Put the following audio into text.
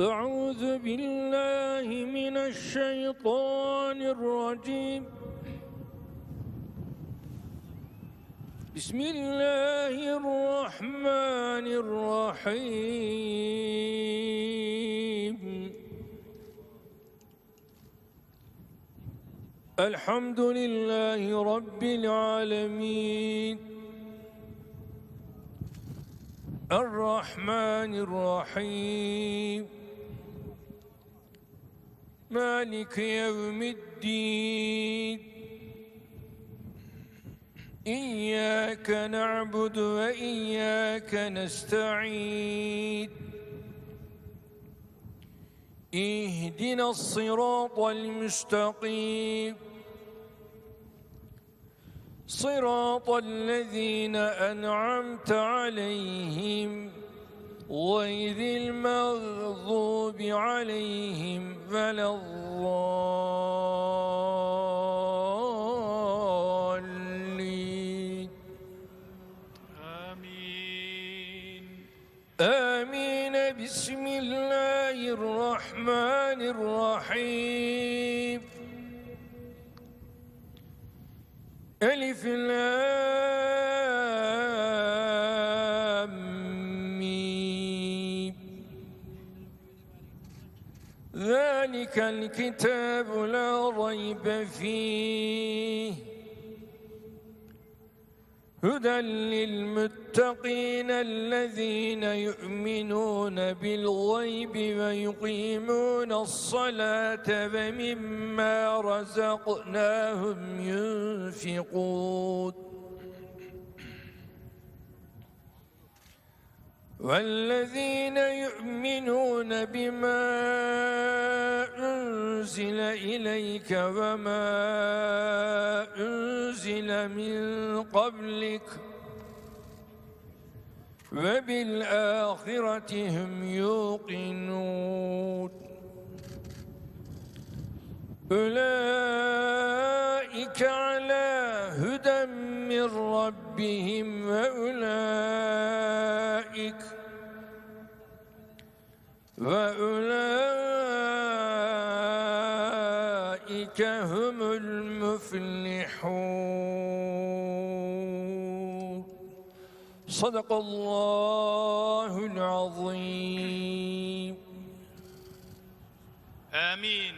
أعوذ بالله من الشيطان الرجيم. بسم الله الرحمن الرحيم. الحمد لله رب العالمين، الرحمن الرحيم، مالك يوم الدين. إياك نعبد وإياك نستعين. اهدنا الصراط المستقيم، صراط الذين أنعمت عليهم غير المغضوب عليهم ولا الضالين. آمين. آمين. بسم الله الرحمن الرحيم. ألف لام ميم. ذلك الكتاب لا ريب فيه، هدى للمتقين الذين يؤمنون بالغيب ويقيمون الصلاة ومما رزقناهم ينفقون. والذين يؤمنون بما أنزل إليك وما أنزل من قبلك وبالآخرة هم يوقنون. أولئك على هدى من ربهم وأولئك هم المفلحون. صدق الله العظيم. آمين.